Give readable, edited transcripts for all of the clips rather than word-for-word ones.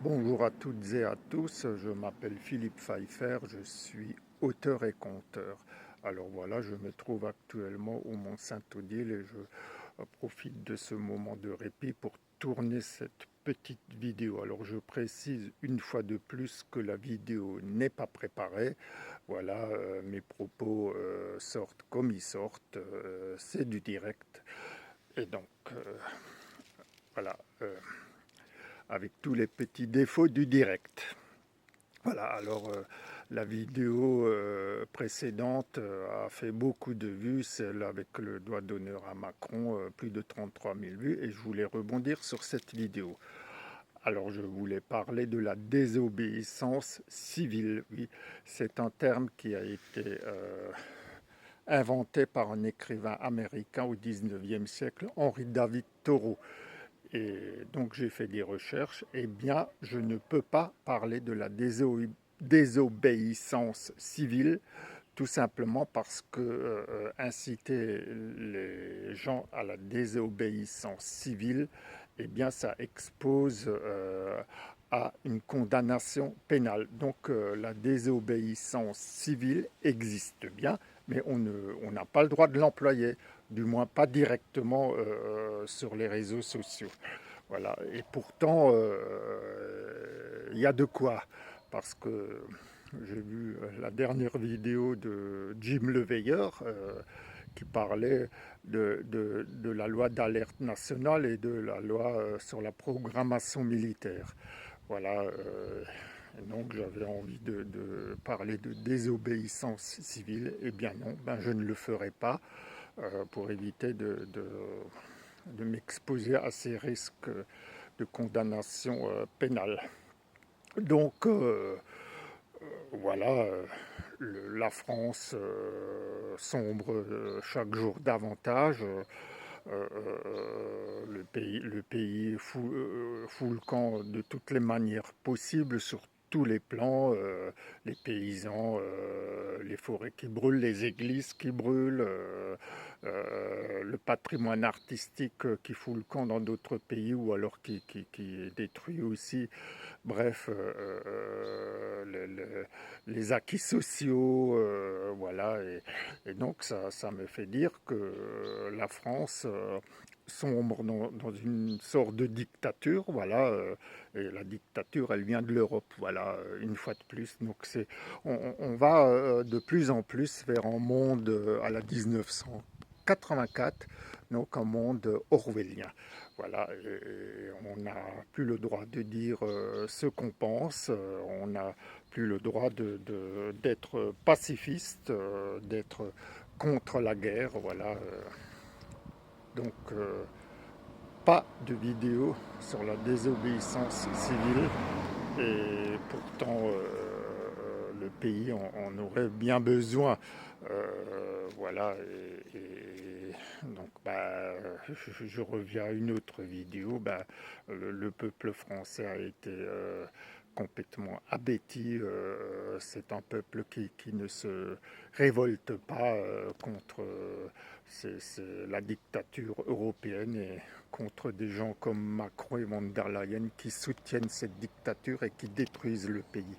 Bonjour à toutes et à tous, je m'appelle Philippe Pfeiffer, je suis auteur et conteur. Alors voilà, je me trouve actuellement au Mont Saint-Odile et je profite de ce moment de répit pour tourner cette petite vidéo. Alors je précise une fois de plus que la vidéo n'est pas préparée. Voilà, mes propos sortent comme ils sortent, c'est du direct. Et donc voilà. Avec tous les petits défauts du direct. Voilà, alors la vidéo précédente a fait beaucoup de vues, celle avec le doigt d'honneur à Macron, plus de 33 000 vues, et je voulais rebondir sur cette vidéo. Alors je voulais parler de la désobéissance civile. Oui, c'est un terme qui a été inventé par un écrivain américain au 19e siècle, Henry David Thoreau. Et donc j'ai fait des recherches, eh bien je ne peux pas parler de la désobéissance civile, tout simplement parce que inciter les gens à la désobéissance civile, eh bien ça expose à une condamnation pénale. Donc la désobéissance civile existe bien, mais on n'a pas le droit de l'employer, du moins pas directement sur les réseaux sociaux. Voilà. Et pourtant, il y a de quoi, parce que j'ai vu la dernière vidéo de Jim Leveilleur qui parlait de la loi d'alerte nationale et de la loi sur la programmation militaire. Voilà. Donc j'avais envie de parler de désobéissance civile. Eh bien non, ben, je ne le ferai pas pour éviter de m'exposer à ces risques de condamnation pénale. Donc voilà, la France sombre chaque jour davantage. Le pays fout le camp de toutes les manières possibles, sur tous les plans, les paysans, les forêts qui brûlent, les églises qui brûlent, le patrimoine artistique qui fout le camp dans d'autres pays ou alors qui est détruit aussi. Bref, les acquis sociaux, voilà. Et donc ça me fait dire que la France sombre dans une sorte de dictature, voilà. Et la dictature, elle vient de l'Europe, voilà, une fois de plus. Donc on va de plus en plus vers un monde à la 1984, donc un monde orwellien. Voilà, et on n'a plus le droit de dire ce qu'on pense, on n'a plus le droit d'être pacifiste, d'être contre la guerre, voilà. Donc, pas de vidéo sur la désobéissance civile, et pourtant le pays en aurait bien besoin. Voilà, et donc bah, je reviens à une autre vidéo. Bah, le peuple français a été complètement abêti. C'est un peuple qui ne se révolte pas contre la dictature européenne et contre des gens comme Macron et von der Leyen qui soutiennent cette dictature et qui détruisent le pays.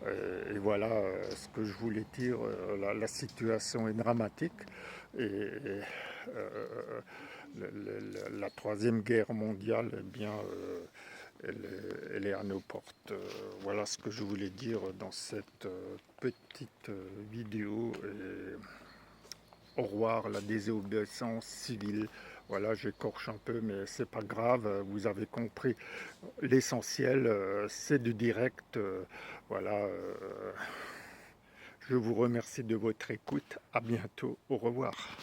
Et voilà ce que je voulais dire. La situation est dramatique. Et la troisième guerre mondiale, eh bien, elle est à nos portes. Voilà ce que je voulais dire dans cette petite vidéo. Et au revoir, la désobéissance civile. Voilà, j'écorche un peu, mais c'est pas grave. Vous avez compris l'essentiel. C'est du direct. Voilà. Je vous remercie de votre écoute. À bientôt. Au revoir.